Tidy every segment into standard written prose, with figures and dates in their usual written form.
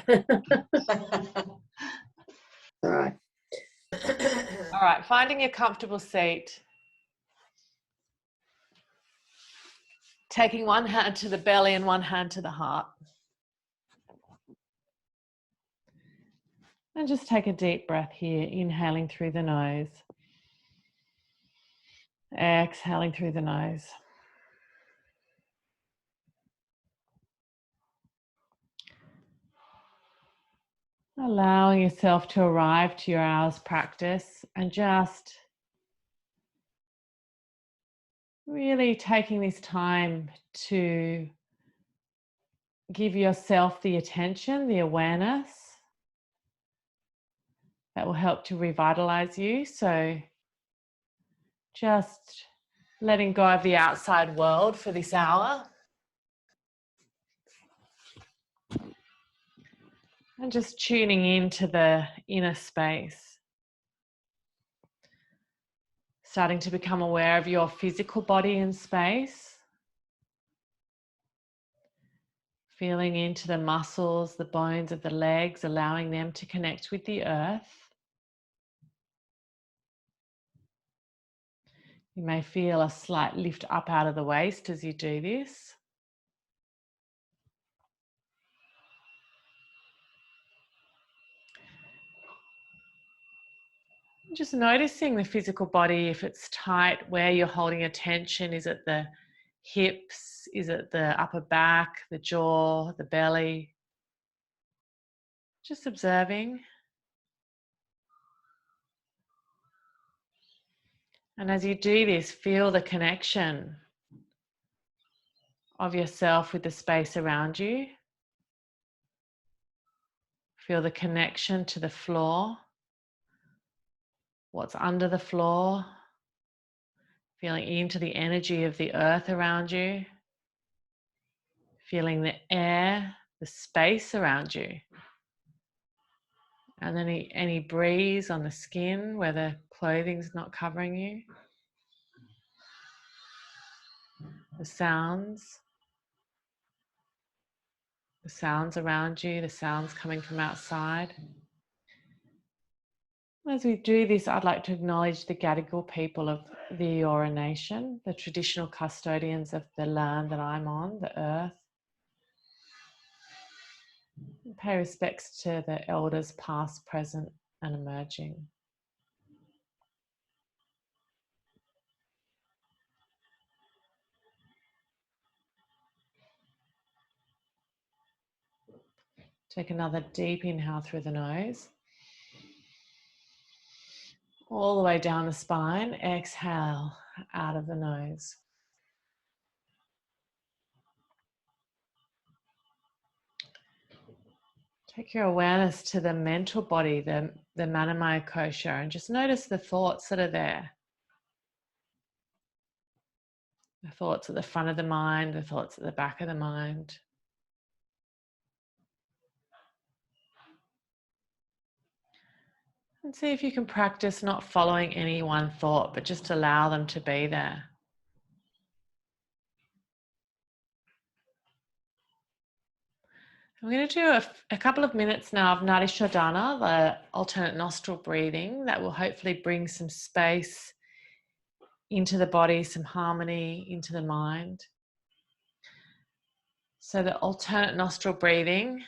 All right. All right, finding a comfortable seat. Taking one hand to the belly and one hand to the heart. And just take a deep breath here, inhaling through the nose. Exhaling through the nose. Allowing yourself to arrive to your hour's practice and just really taking this time to give yourself the attention, the awareness that will help to revitalize you. So just letting go of the outside world for this hour. And just tuning into the inner space. Starting to become aware of your physical body in space. Feeling into the muscles, the bones of the legs, allowing them to connect with the earth. You may feel a slight lift up out of the waist as you do this. Just noticing the physical body, if it's tight, where you're holding attention. Is it the hips? Is it the upper back, the jaw, the belly? Just observing. And as you do this, feel the connection of yourself with the space around you. Feel the connection to the floor. What's under the floor, feeling into the energy of the earth around you, feeling the air, the space around you, and then any breeze on the skin where the clothing's not covering you, the sounds around you, the sounds coming from outside. As we do this, I'd like to acknowledge the Gadigal people of the Eora Nation, the traditional custodians of the land that I'm on, the earth. And pay respects to the elders past, present, and emerging. Take another deep inhale through the nose. All the way down the spine, exhale out of the nose. Take your awareness to the mental body, the Manamaya Kosha, and just notice the thoughts that are there. The thoughts at the front of the mind, the thoughts at the back of the mind. And see if you can practice not following any one thought, but just allow them to be there. I'm going to do a couple of minutes now of Nadi Shodhana, the alternate nostril breathing, that will hopefully bring some space into the body, some harmony into the mind. So the alternate nostril breathing,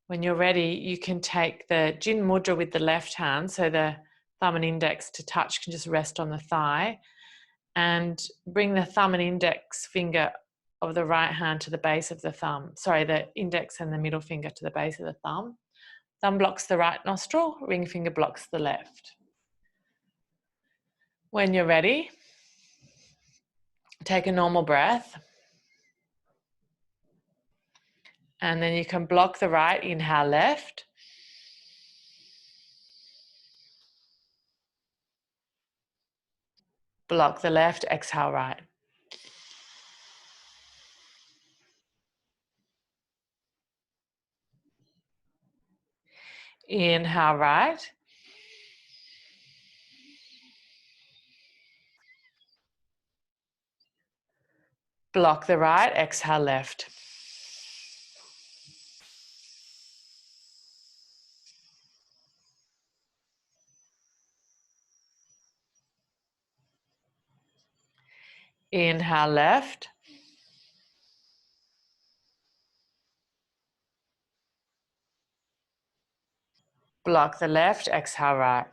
when you're ready, you can take the Jin Mudra with the left hand, so the thumb and index to touch can just rest on the thigh, and bring the thumb and index finger of the right hand to the base of the thumb. Sorry, the index and the middle finger to the base of the thumb. Thumb blocks the right nostril, ring finger blocks the left. When you're ready, take a normal breath. And then you can block the right, inhale left. Block the left, exhale right. Inhale right. Block the right, exhale left. Inhale left. Block the left, exhale right.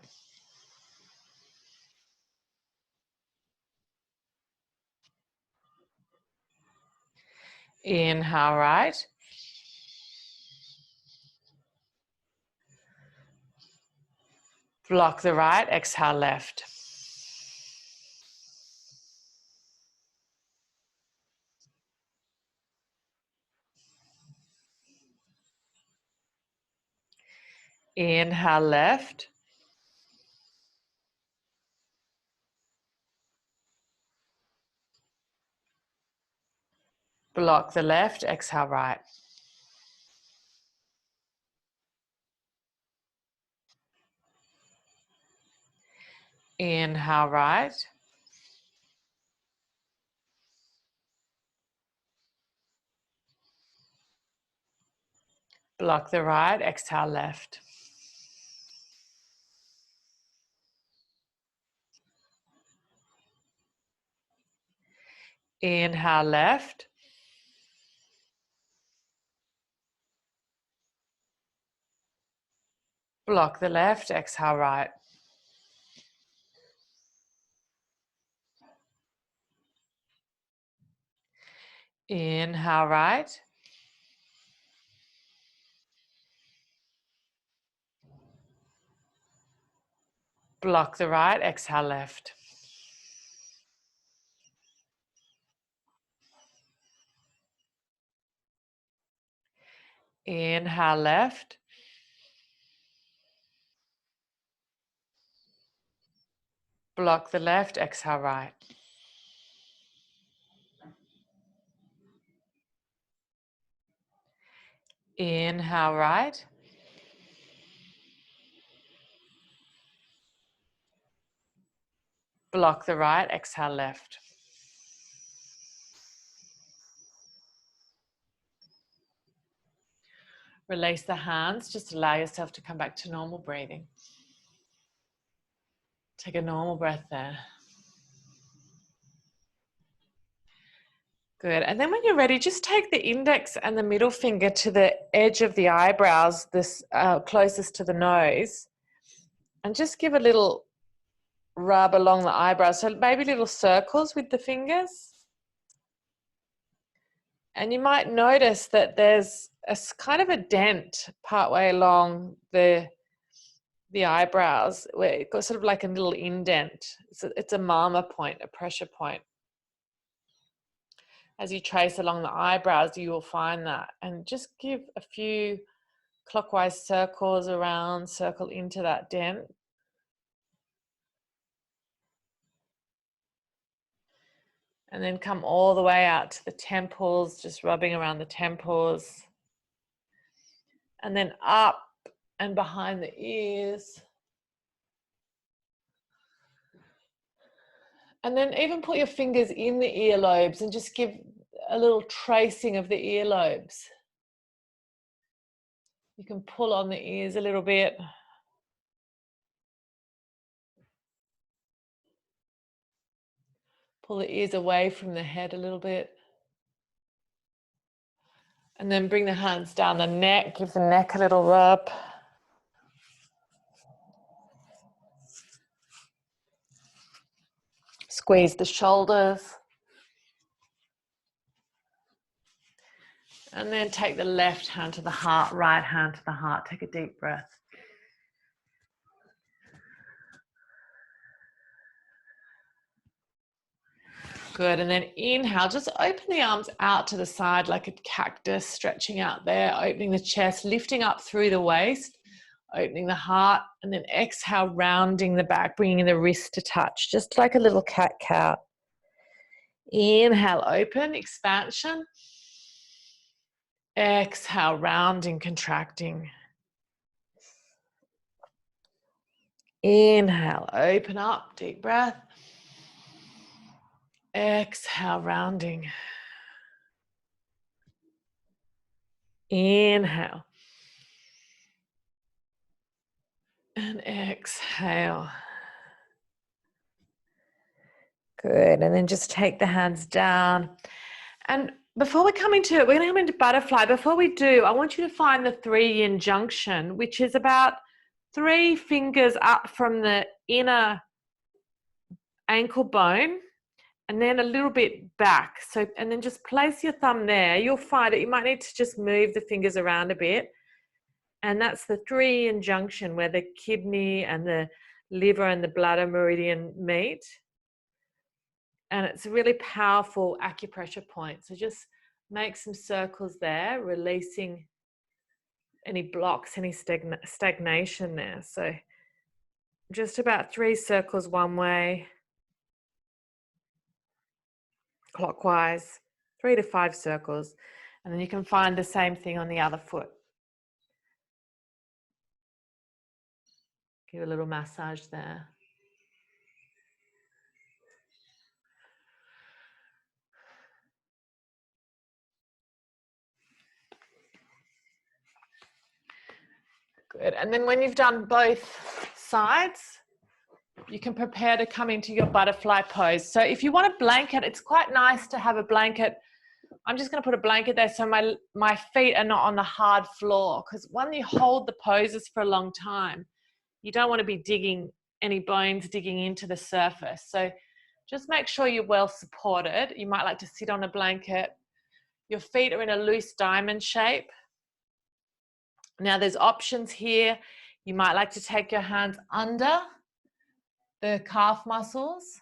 Inhale right. Block the right, exhale left. Inhale left. Block the left, exhale right. Inhale right. Block the right, exhale left. Inhale left. Block the left, exhale right. Inhale right. Block the right, exhale left. Inhale left. Block the left, exhale right. Inhale right. Block the right, exhale left. Release the hands, just allow yourself to come back to normal breathing. Take a normal breath there. Good. And then when you're ready, just take the index and the middle finger to the edge of the eyebrows, this closest to the nose, and just give a little rub along the eyebrows. So maybe little circles with the fingers. And you might notice that there's a kind of a dent partway along the eyebrows, where it got sort of like a little indent. It's a mama point, a pressure point. As you trace along the eyebrows, you will find that. And just give a few clockwise circles around, circle into that dent. And then come all the way out to the temples, just rubbing around the temples. And then up and behind the ears. And then even put your fingers in the earlobes and just give a little tracing of the earlobes. You can pull on the ears a little bit. Pull the ears away from the head a little bit. And then bring the hands down the neck, give the neck a little rub. Squeeze the shoulders. And then take the left hand to the heart, right hand to the heart. Take a deep breath. Good. And then inhale, just open the arms out to the side like a cactus, stretching out there, opening the chest, lifting up through the waist, opening the heart, and then exhale, rounding the back, bringing the wrist to touch, just like a little cat-cow. Inhale, open, expansion. Exhale, rounding, contracting. Inhale, open up, deep breath. Exhale, rounding. Inhale. And exhale. Good. And then just take the hands down. And before we come into it, we're going to come into butterfly. Before we do, I want you to find the 3 yin junction, which is about 3 fingers up from the inner ankle bone and then a little bit back. So, and then just place your thumb there. You'll find it. You might need to just move the fingers around a bit. And that's the 3 yin junction where the kidney and the liver and the bladder meridian meet. And it's a really powerful acupressure point. So just make some circles there, releasing any blocks, any stagnation there. So just about 3 circles one way, clockwise, 3 to 5 circles. And then you can find the same thing on the other foot. Give a little massage there. Good. And then when you've done both sides, you can prepare to come into your butterfly pose. So if you want a blanket, it's quite nice to have a blanket. I'm just going to put a blanket there so my feet are not on the hard floor, because when you hold the poses for a long time, you don't want to be digging any bones digging into the surface. So just make sure you're well supported. You might like to sit on a blanket. Your feet are in a loose diamond shape. Now there's options here. You might like to take your hands under the calf muscles,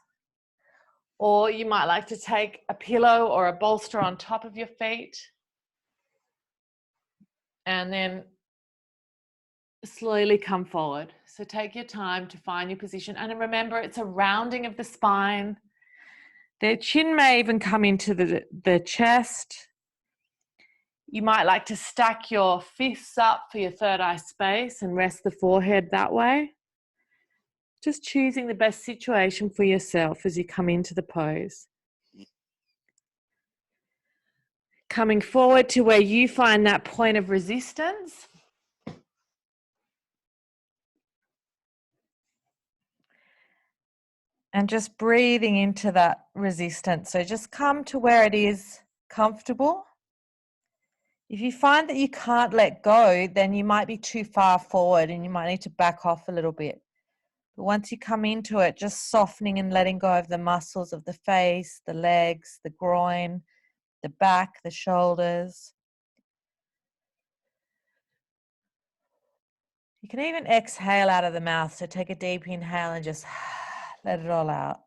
or you might like to take a pillow or a bolster on top of your feet and then slowly come forward. So take your time to find your position, and remember, it's a rounding of the spine. The chin may even come into the chest. You might like to stack your fists up for your third eye space and rest the forehead that way. Just choosing the best situation for yourself as you come into the pose. Coming forward to where you find that point of resistance. And just breathing into that resistance. So just come to where it is comfortable. If you find that you can't let go, then you might be too far forward and you might need to back off a little bit. But once you come into it, just softening and letting go of the muscles of the face, the legs, the groin, the back, the shoulders. You can even exhale out of the mouth. So take a deep inhale and just let it all out.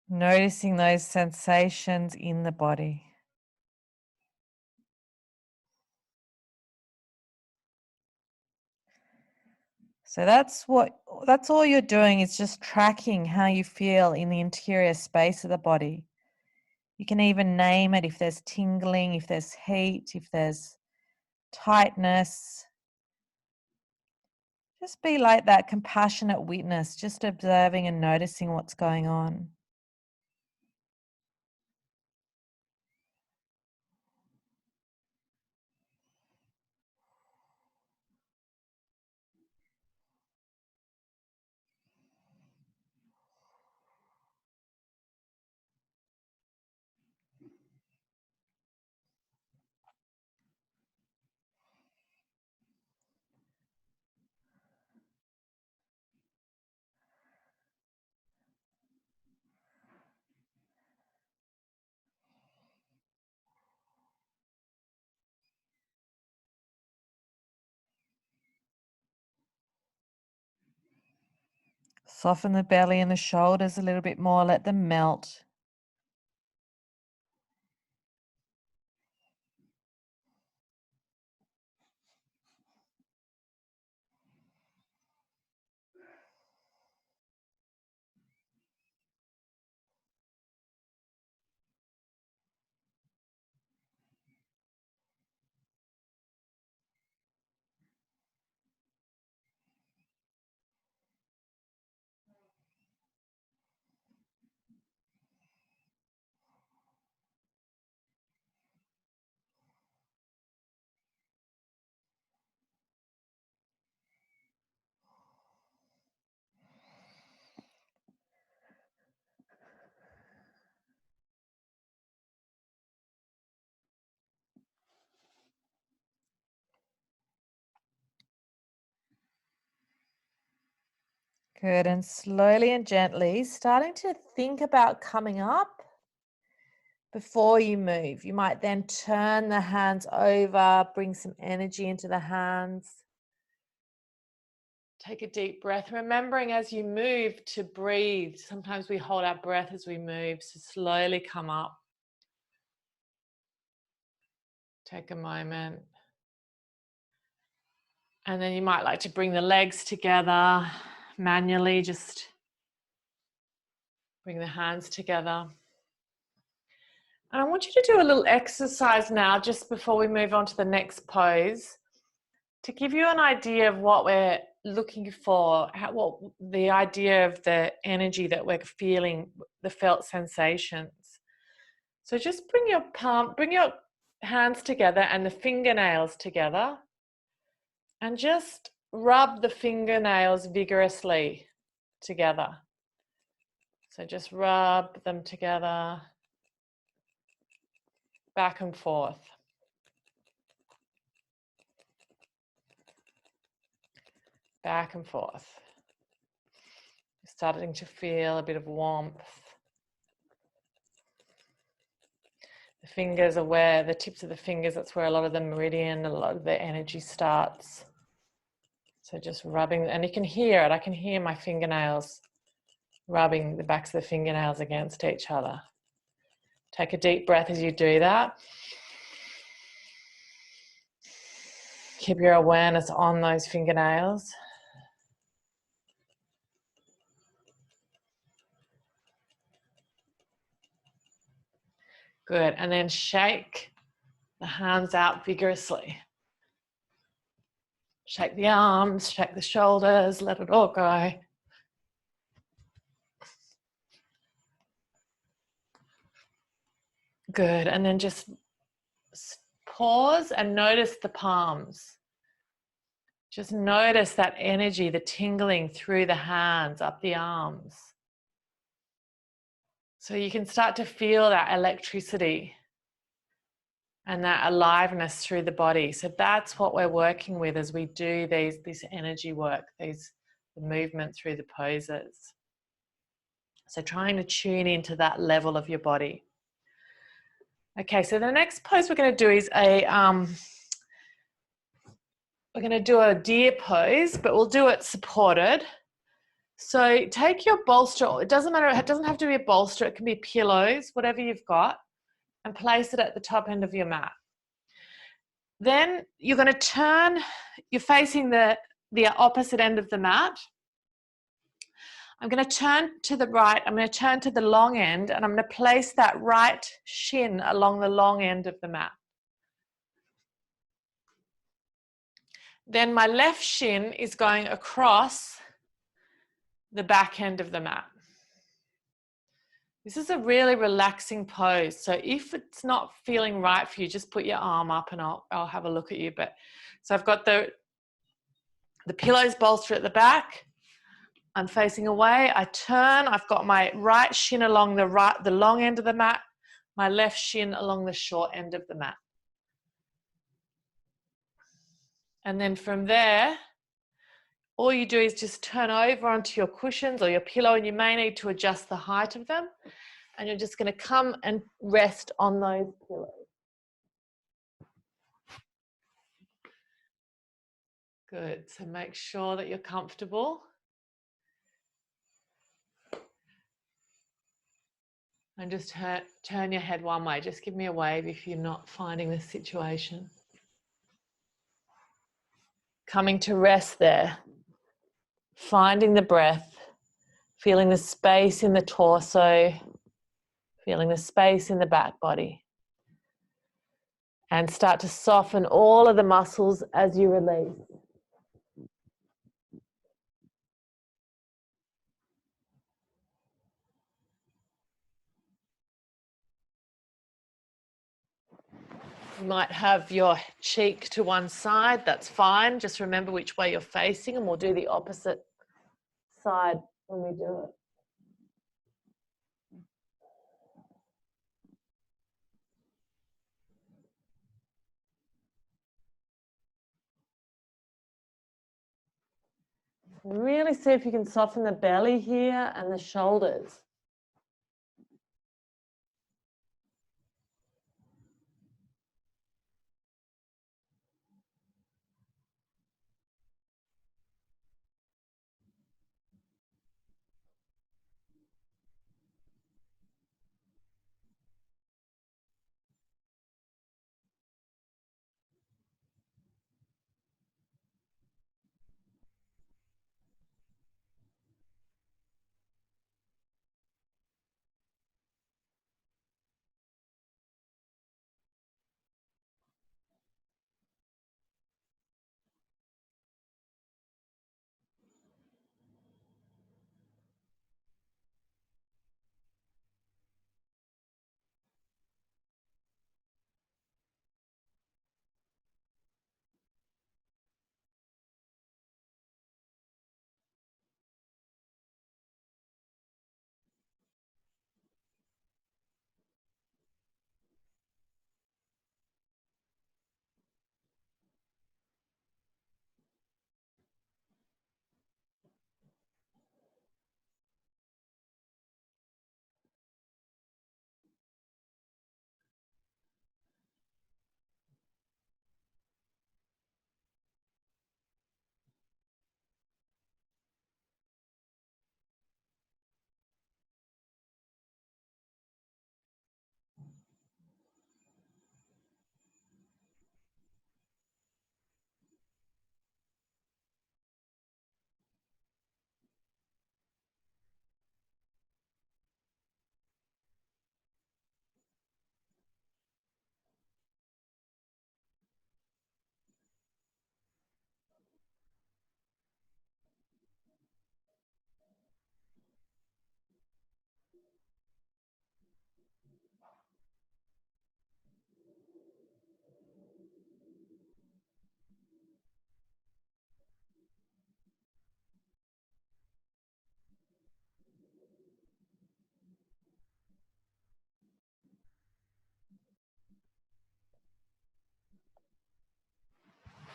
Noticing those sensations in the body. So that's all you're doing, is just tracking how you feel in the interior space of the body. You can even name it if there's tingling, if there's heat, if there's tightness. Just be like that compassionate witness, just observing and noticing what's going on. Soften the belly and the shoulders a little bit more, let them melt. Good. And slowly and gently starting to think about coming up before you move. You might then turn the hands over, bring some energy into the hands. Take a deep breath, remembering as you move to breathe. Sometimes we hold our breath as we move, so slowly come up. Take a moment. And then you might like to bring the legs together manually, just bring the hands together. And I want you to do a little exercise now, just before we move on to the next pose, to give you an idea of what we're looking for, what the idea of the energy that we're feeling, the felt sensations. So just bring your hands together and the fingernails together, and just rub the fingernails vigorously together. So just rub them together, back and forth. Back and forth. You're starting to feel a bit of warmth. The fingers are where, the tips of the fingers, that's where a lot of the meridian, a lot of the energy starts. So just rubbing, and you can hear it. I can hear my fingernails rubbing the backs of the fingernails against each other. Take a deep breath as you do that. Keep your awareness on those fingernails. Good, and then shake the hands out vigorously. Shake the arms, shake the shoulders, let it all go. Good, and then just pause and notice the palms. Just notice that energy, the tingling through the hands, up the arms. So you can start to feel that electricity and that aliveness through the body. So that's what we're working with as we do this energy work, the movement through the poses. So trying to tune into that level of your body. Okay, so the next pose we're going to do is we're going to do a deer pose, but we'll do it supported. So take your bolster, it doesn't matter, it doesn't have to be a bolster, it can be pillows, whatever you've got, and place it at the top end of your mat. Then you're going to turn, you're facing the opposite end of the mat. I'm going to turn to the right, I'm going to turn to the long end, and I'm going to place that right shin along the long end of the mat. Then my left shin is going across the back end of the mat. This is a really relaxing pose. So if it's not feeling right for you, just put your arm up and I'll have a look at you. So I've got the pillows bolster at the back. I'm facing away. I turn. I've got my right shin along the long end of the mat, my left shin along the short end of the mat. And then from there, all you do is just turn over onto your cushions or your pillow, and you may need to adjust the height of them. And you're just going to come and rest on those pillows. Good. So make sure that you're comfortable. And just turn your head one way. Just give me a wave if you're not finding the situation. Coming to rest there. Finding the breath. Feeling the space in the torso. Feeling the space in the back body. And start to soften all of the muscles as you release. You might have your cheek to one side, that's fine. Just remember which way you're facing, and we'll do the opposite side when we do it. Really see if you can soften the belly here and the shoulders.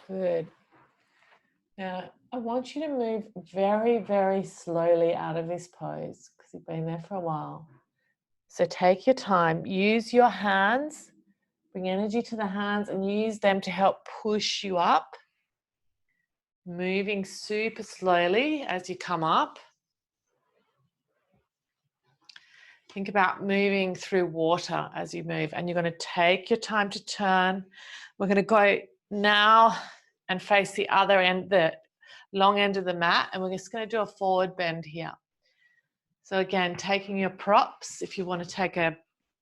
Good. Now, I want you to move very, very slowly out of this pose because you've been there for a while. So take your time. Use your hands. Bring energy to the hands and use them to help push you up. Moving super slowly as you come up. Think about moving through water as you move, and you're going to take your time to turn. We're going to go now and face the other end, the long end of the mat, and we're just going to do a forward bend here. So again, taking your props, if you want to take a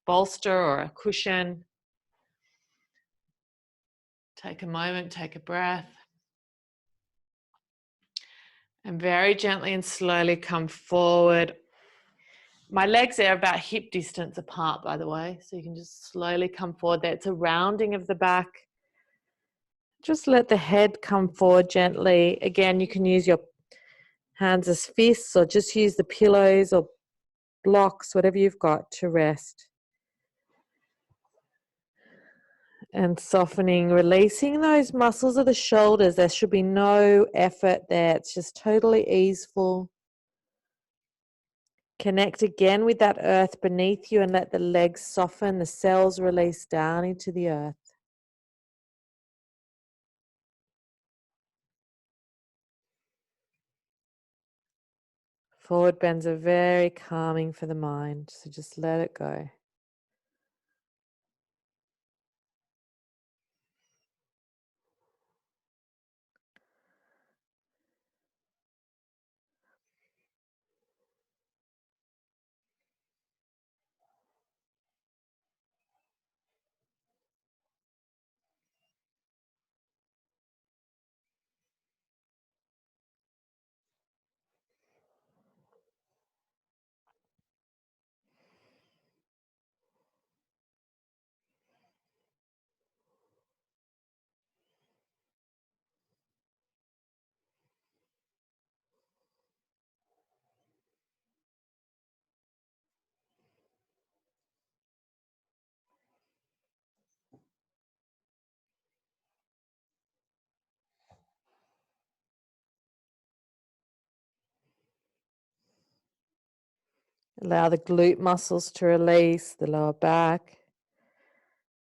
bolster or a cushion, take a moment, take a breath, and very gently and slowly come forward. My legs are about hip distance apart, by the way, so you can just slowly come forward there. It's a rounding of the back. Just let the head come forward gently. Again, you can use your hands as fists or just use the pillows or blocks, whatever you've got to rest. And softening, releasing those muscles of the shoulders. There should be no effort there. It's just totally easeful. Connect again with that earth beneath you and let the legs soften, the cells release down into the earth. Forward bends are very calming for the mind, so just let it go. Allow the glute muscles to release, the lower back,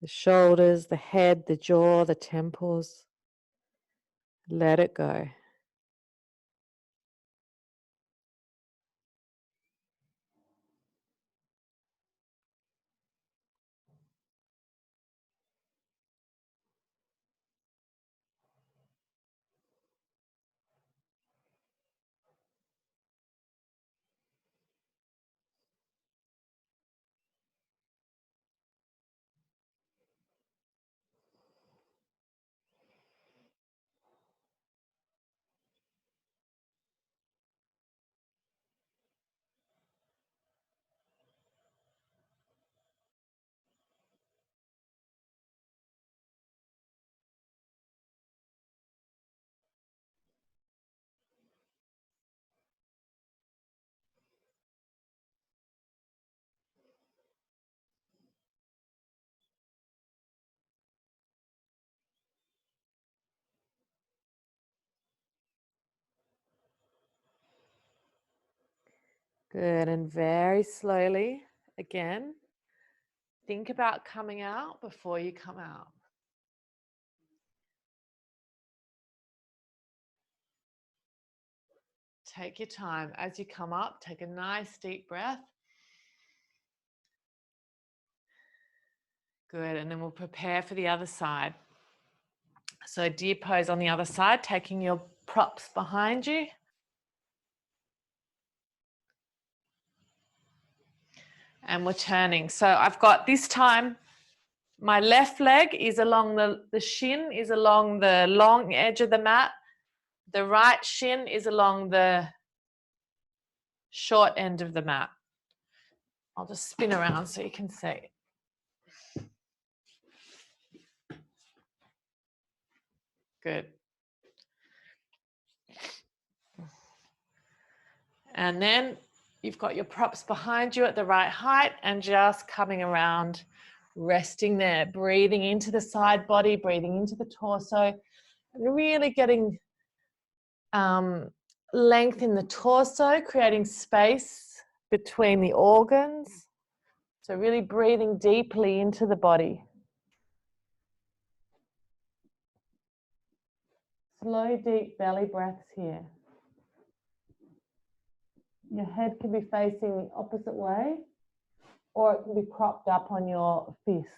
the shoulders, the head, the jaw, the temples. Let it go. Good, and very slowly, again, think about coming out before you come out. Take your time. As you come up, take a nice deep breath. Good, and then we'll prepare for the other side. So deer pose on the other side, taking your props behind you. And we're turning. So I've got this time, my left leg is along the shin is along the long edge of the mat. The right shin is along the short end of the mat. I'll just spin around so you can see. Good. And then you've got your props behind you at the right height and just coming around, resting there, breathing into the side body, breathing into the torso, and really getting length in the torso, creating space between the organs. So really breathing deeply into the body. Slow, deep belly breaths here. Your head can be facing the opposite way, or it can be propped up on your fists.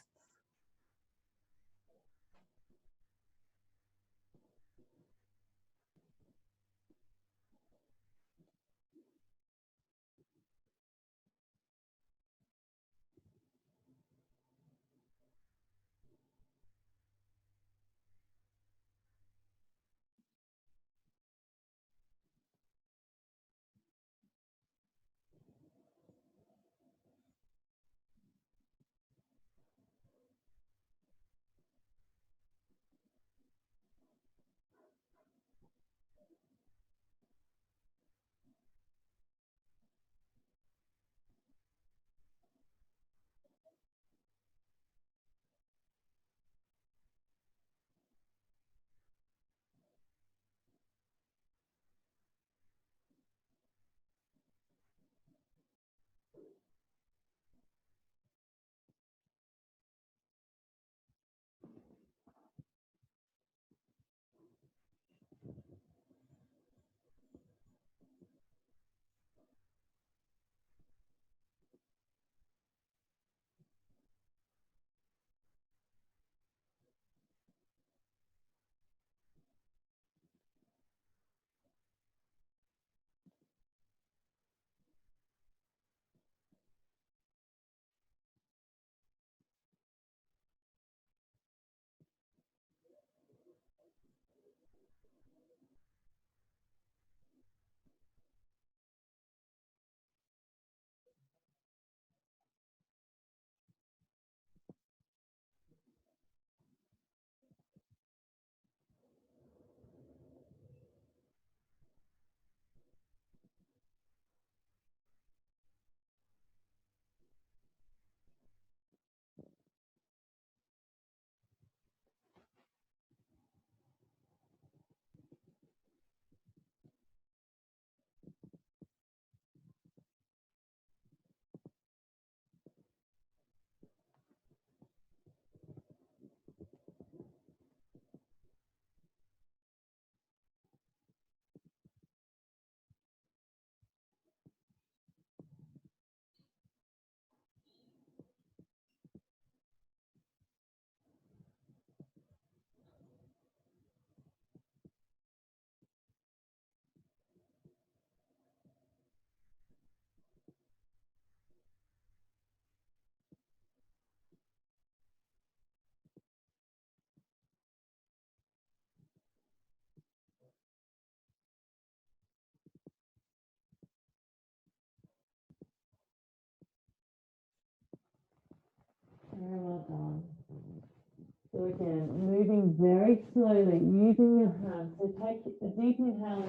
So again, moving very slowly, using your hands. So take a deep inhale,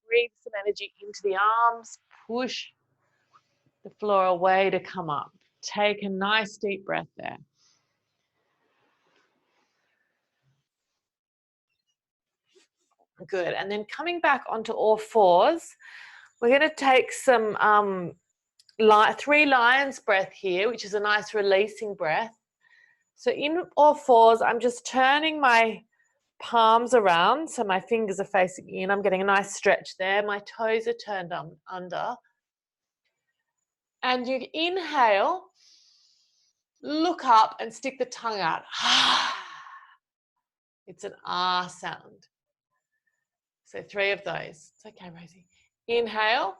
breathe some energy into the arms, push the floor away to come up. Take a nice deep breath there. Good. And then coming back onto all fours, we're going to take some 3 lions breath here, which is a nice releasing breath. So in all fours, I'm just turning my palms around, so my fingers are facing in. I'm getting a nice stretch there. My toes are turned under. And you inhale, look up and stick the tongue out. It's an ah sound. So 3 of those. It's okay, Rosie. Inhale.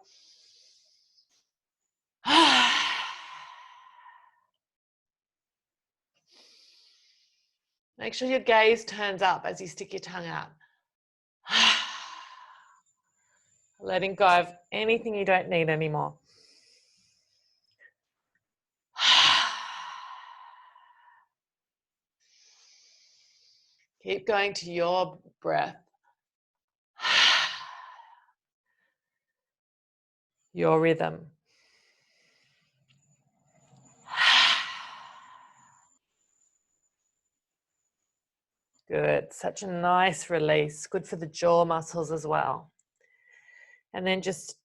Make sure your gaze turns up as you stick your tongue out. Letting go of anything you don't need anymore. Keep going to your breath. Your rhythm. Good. Such a nice release. Good for the jaw muscles as well. And then just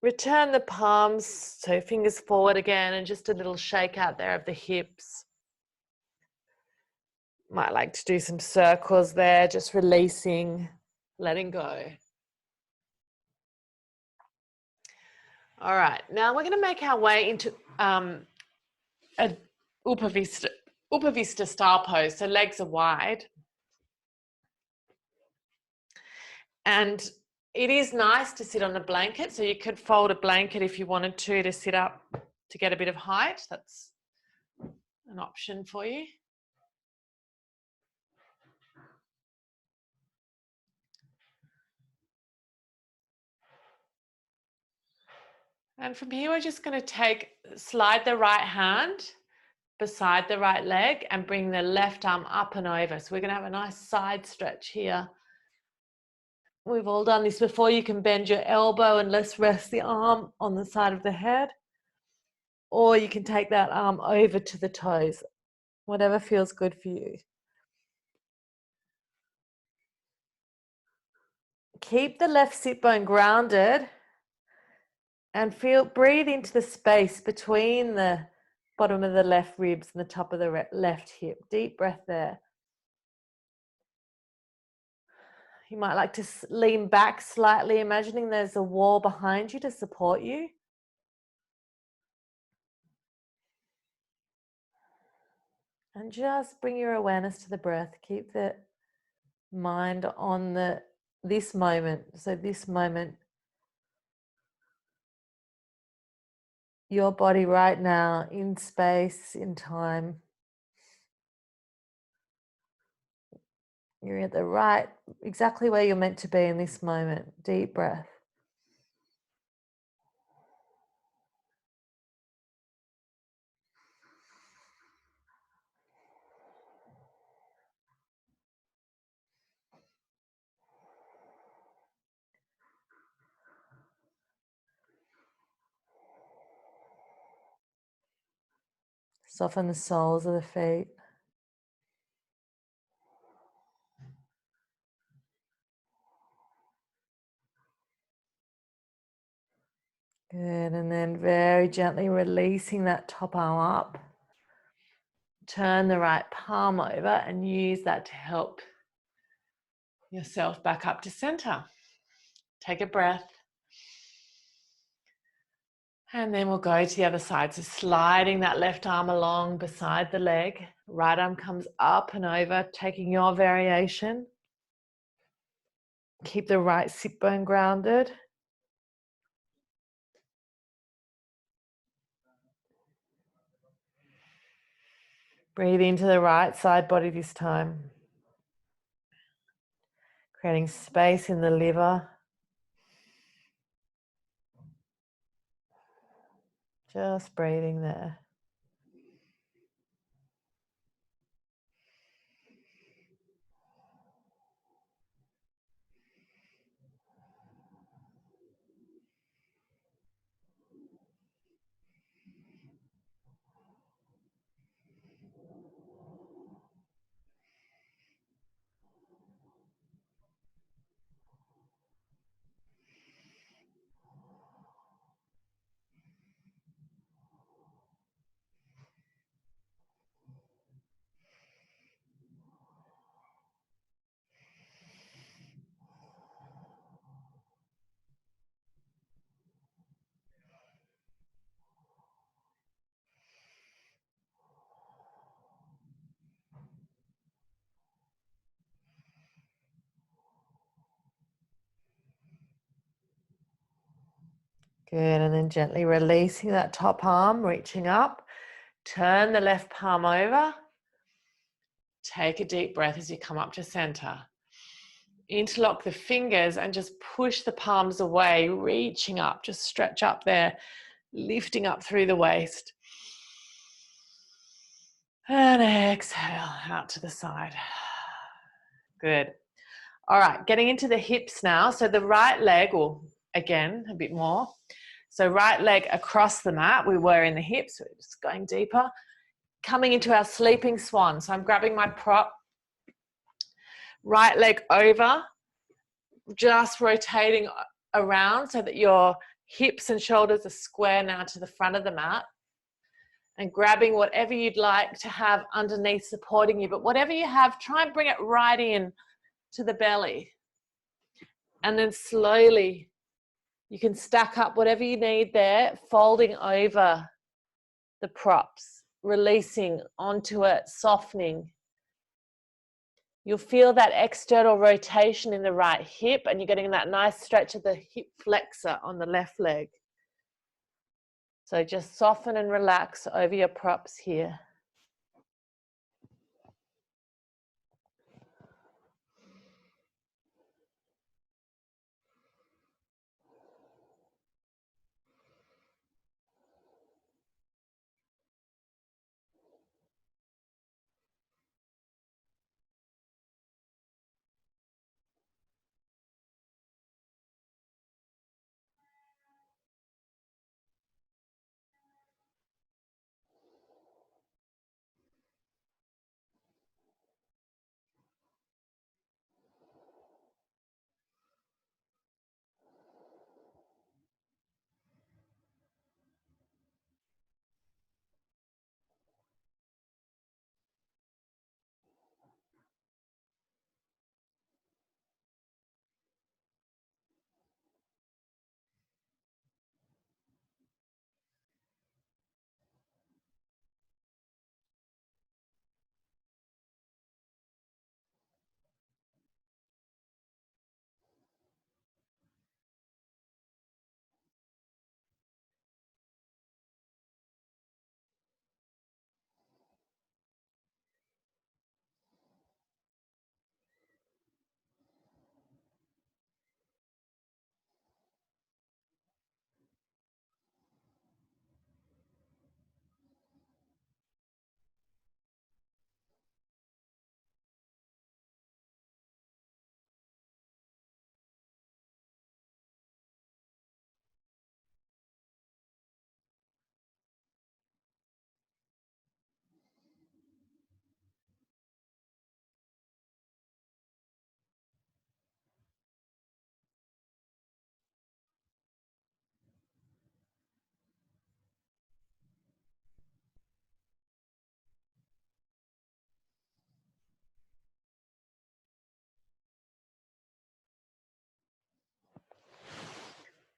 return the palms, so fingers forward again, and just a little shake out there of the hips. Might like to do some circles there, just releasing, letting go. All right, now we're going to make our way into a Upavista style pose. So legs are wide. And it is nice to sit on a blanket. So you could fold a blanket if you wanted to sit up to get a bit of height. That's an option for you. And from here, we're just going to slide the right hand beside the right leg and bring the left arm up and over. So we're going to have a nice side stretch here. We've all done this before. You can bend your elbow and let's rest the arm on the side of the head. Or you can take that arm over to the toes, whatever feels good for you. Keep the left sit bone grounded and breathe into the space between the bottom of the left ribs and the top of the left hip. Deep breath there. You might like to lean back slightly, imagining there's a wall behind you to support you. And just bring your awareness to the breath. Keep the mind on this moment. So this moment, your body right now, in space, in time. You're at the exactly where you're meant to be in this moment. Deep breath. Soften the soles of the feet. Good, and then very gently releasing that top arm up. Turn the right palm over and use that to help yourself back up to center. Take a breath. And then we'll go to the other side. So sliding that left arm along beside the leg. Right arm comes up and over, taking your variation. Keep the right sit bone grounded. Breathe into the right side body this time. Creating space in the liver. Just breathing there. Good, and then gently releasing that top arm, reaching up. Turn the left palm over. Take a deep breath as you come up to center. Interlock the fingers and just push the palms away, reaching up. Just stretch up there, lifting up through the waist. And exhale out to the side. Good. All right, getting into the hips now. So the right leg, or again, a bit more. So right leg across the mat. We were in the hips, so we're just going deeper. Coming into our sleeping swan. So I'm grabbing my prop. Right leg over, just rotating around so that your hips and shoulders are square now to the front of the mat. And grabbing whatever you'd like to have underneath supporting you. But whatever you have, try and bring it right in to the belly. And then slowly, you can stack up whatever you need there, folding over the props, releasing onto it, softening. You'll feel that external rotation in the right hip, and you're getting that nice stretch of the hip flexor on the left leg. So just soften and relax over your props here.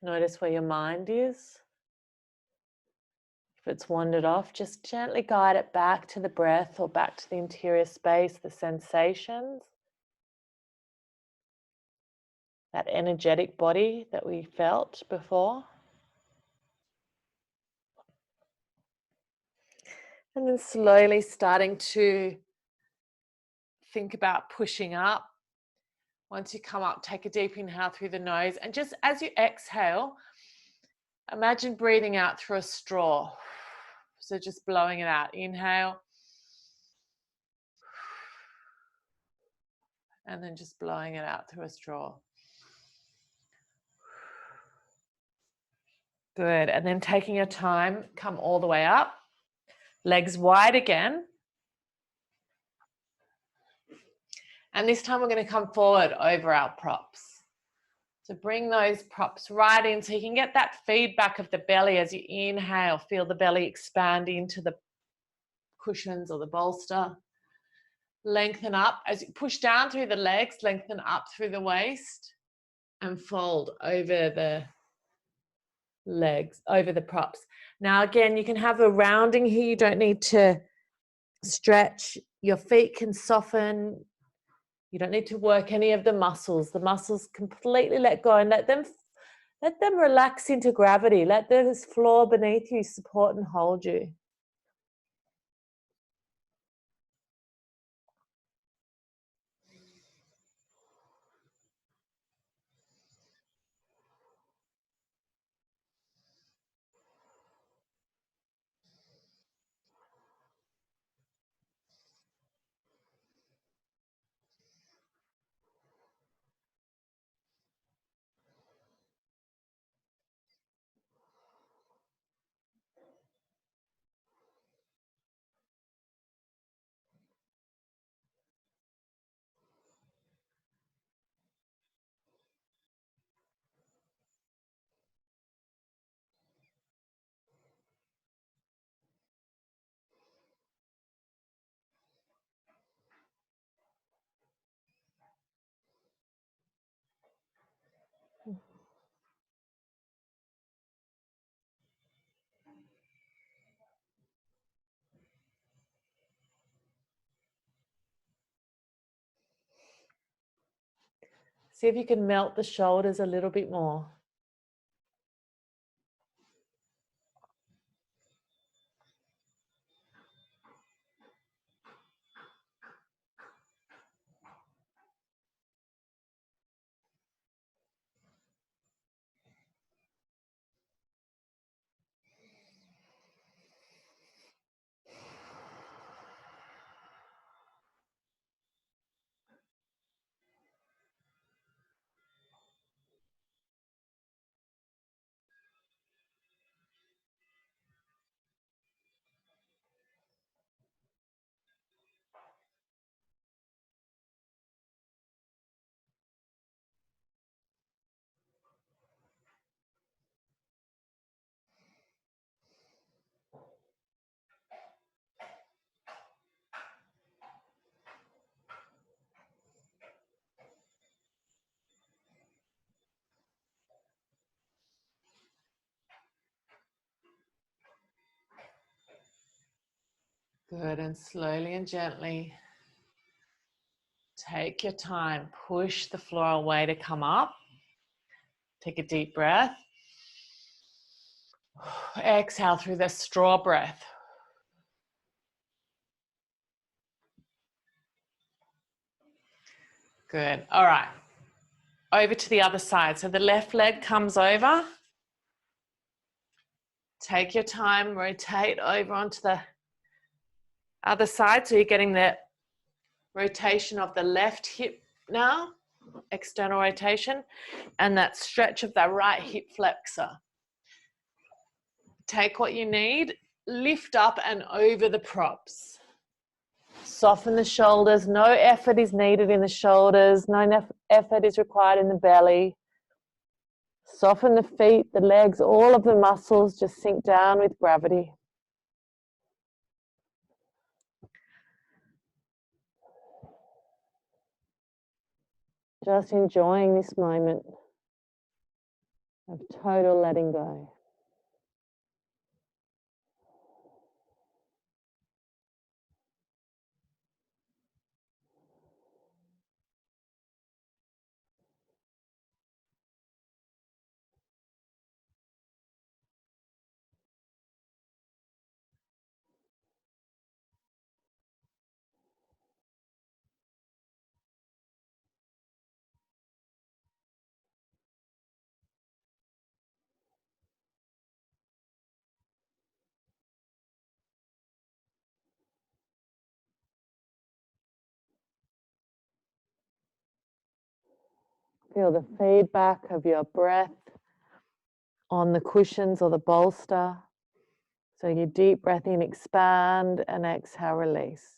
Notice where your mind is. If it's wandered off, just gently guide it back to the breath or back to the interior space, the sensations, that energetic body that we felt before. And then slowly starting to think about pushing up. Once you come up, take a deep inhale through the nose. And just as you exhale, imagine breathing out through a straw. So just blowing it out. Inhale. And then just blowing it out through a straw. Good. And then taking your time, come all the way up. Legs wide again. And this time we're going to come forward over our props. So bring those props right in so you can get that feedback of the belly as you inhale. Feel the belly expand into the cushions or the bolster. Lengthen up. As you push down through the legs, lengthen up through the waist and fold over the legs, over the props. Now again, you can have a rounding here. You don't need to stretch. Your feet can soften. You don't need to work any of the muscles. The muscles completely let go and let them Let them relax into gravity. Let this floor beneath you support and hold you. See if you can melt the shoulders a little bit more. Good, and slowly and gently take your time. Push the floor away to come up. Take a deep breath. Exhale through the straw breath. Good. All right. Over to the other side. So the left leg comes over. Take your time, rotate over onto the other side. So you're getting the rotation of the left hip now, external rotation, and that stretch of the right hip flexor. Take what you need, lift up and over the props. Soften the shoulders. No effort is needed in the shoulders. No effort is required in the belly. Soften the feet, the legs, all of the muscles just sink down with gravity. Just enjoying this moment of total letting go. Feel the feedback of your breath on the cushions or the bolster. So you deep breath in, expand, and exhale, release.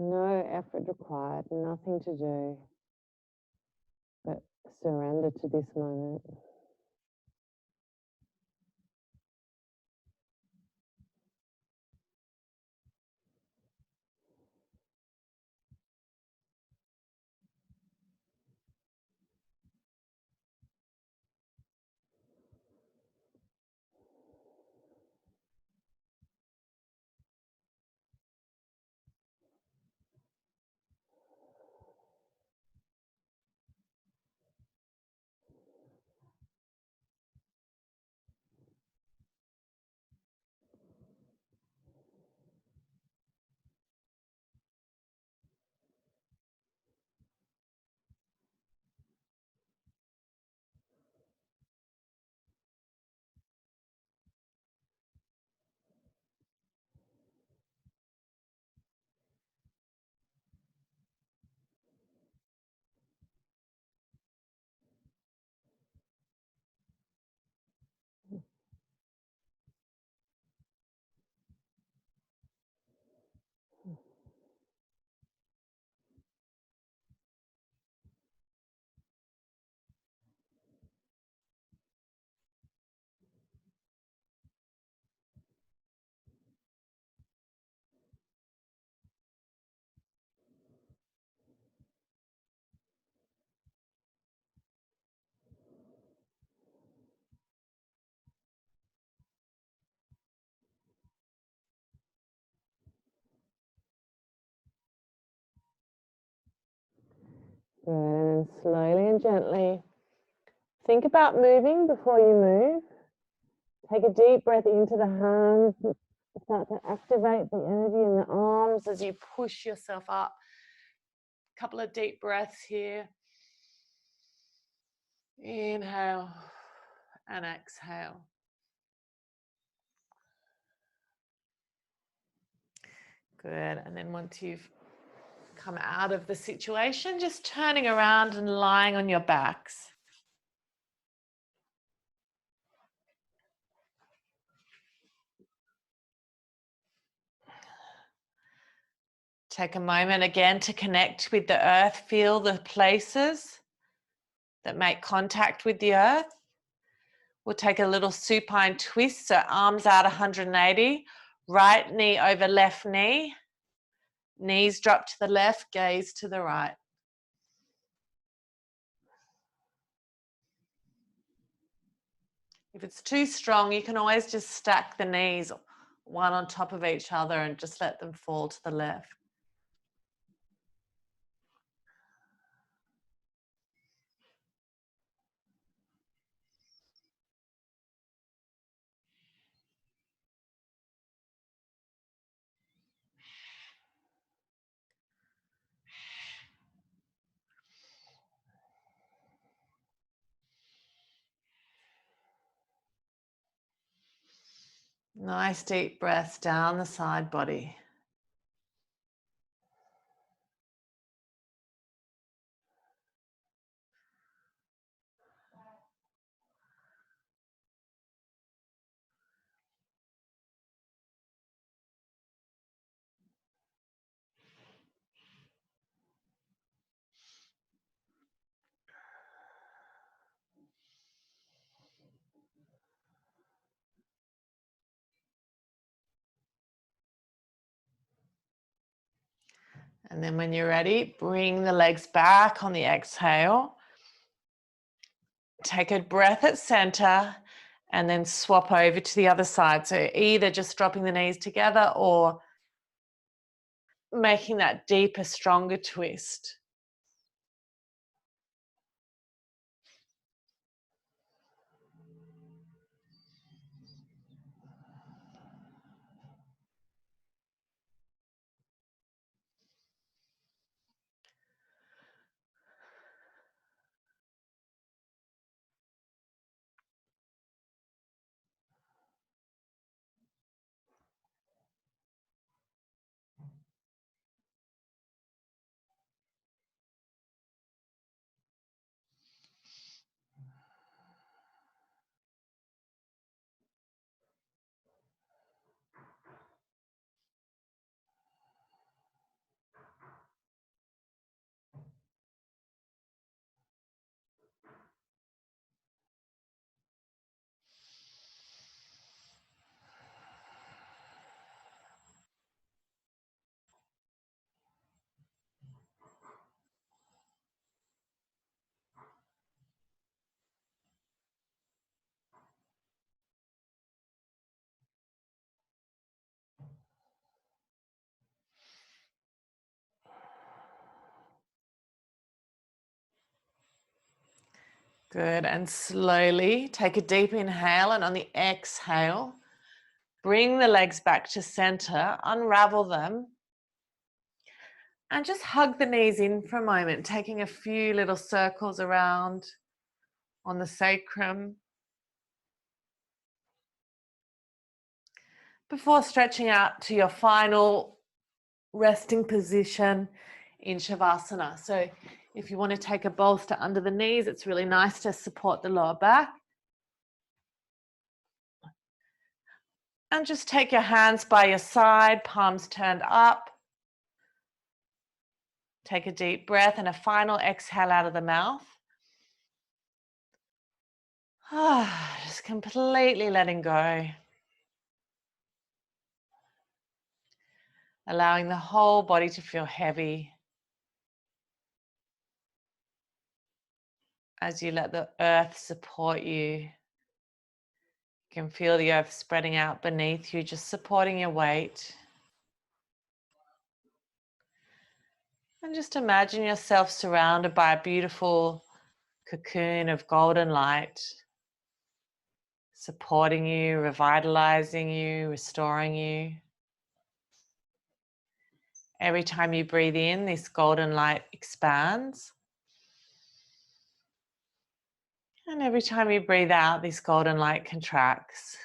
No effort required, nothing to do, but surrender to this moment. Good, and then slowly and gently think about moving before you move. Take a deep breath into the hands. Start to activate the energy in the arms as you push yourself up. A couple of deep breaths here. Inhale and exhale. Good, and then once you've come out of the situation, just turning around and lying on your backs. Take a moment again to connect with the earth. Feel the places that make contact with the earth. We'll take a little supine twist, so arms out 180, right knee over left knee, knees drop to the left, gaze to the right. If it's too strong, you can always just stack the knees one on top of each other and just let them fall to the left. Nice deep breaths down the side body. And then when you're ready, bring the legs back on the exhale. Take a breath at center and then swap over to the other side. So either just dropping the knees together or making that deeper, stronger twist. Good. And slowly take a deep inhale, and on the exhale, bring the legs back to center, unravel them, and just hug the knees in for a moment, taking a few little circles around on the sacrum before stretching out to your final resting position in Shavasana. So if you want to take a bolster under the knees, it's really nice to support the lower back. And just take your hands by your side, palms turned up. Take a deep breath and a final exhale out of the mouth. Just completely letting go. Allowing the whole body to feel heavy as you let the earth support you. You can feel the earth spreading out beneath you, just supporting your weight. And just imagine yourself surrounded by a beautiful cocoon of golden light, supporting you, revitalizing you, restoring you. Every time you breathe in, this golden light expands. And every time you breathe out, this golden light contracts.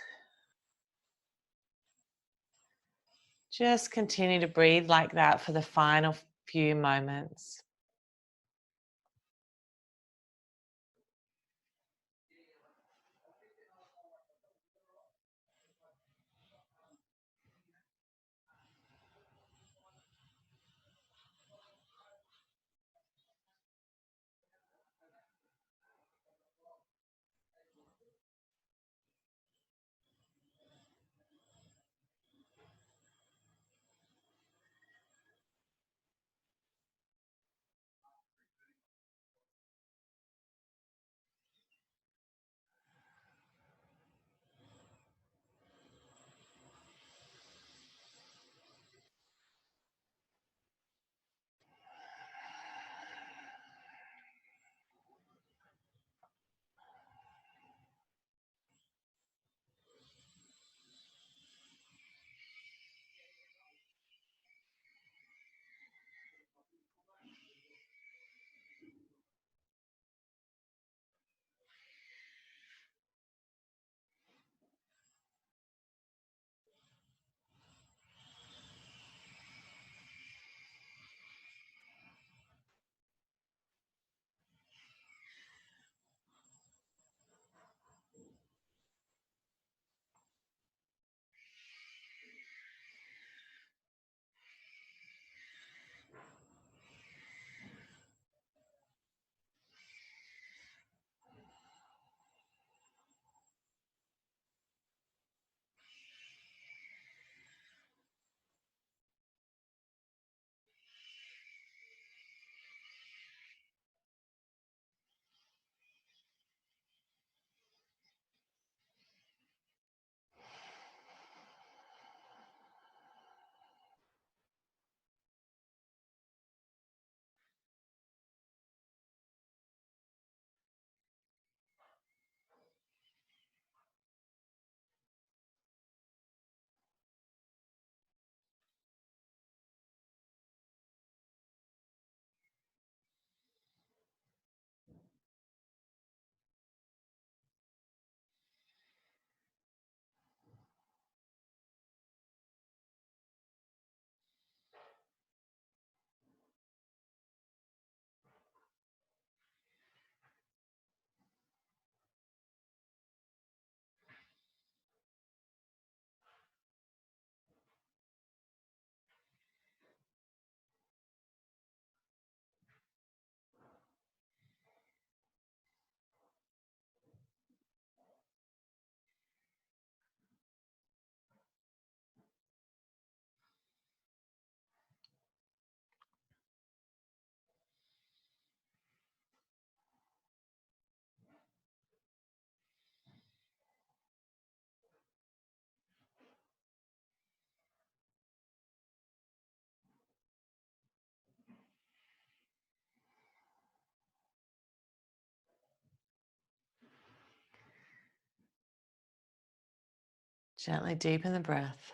Just continue to breathe like that for the final few moments. Gently deepen the breath.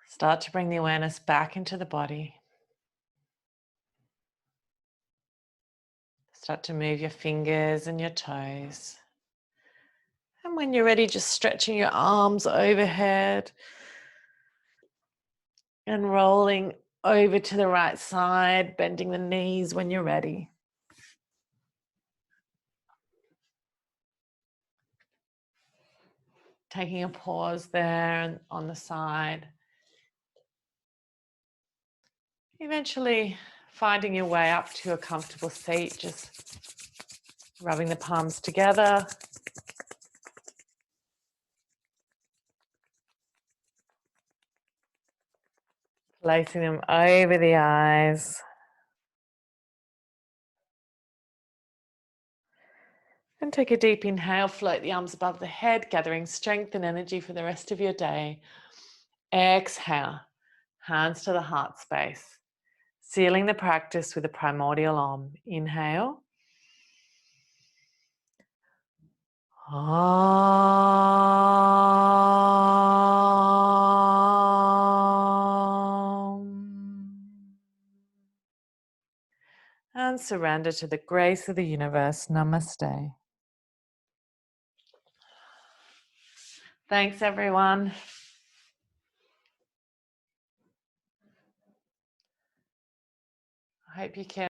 Start to bring the awareness back into the body. Start to move your fingers and your toes. And when you're ready, just stretching your arms overhead and rolling over to the right side, bending the knees when you're ready. Taking a pause there and on the side. Eventually finding your way up to a comfortable seat, just rubbing the palms together. Placing them over the eyes. And take a deep inhale, float the arms above the head, gathering strength and energy for the rest of your day. Exhale, hands to the heart space. Sealing the practice with a primordial Om. Inhale. And surrender to the grace of the universe. Namaste. Thanks, everyone. I hope you can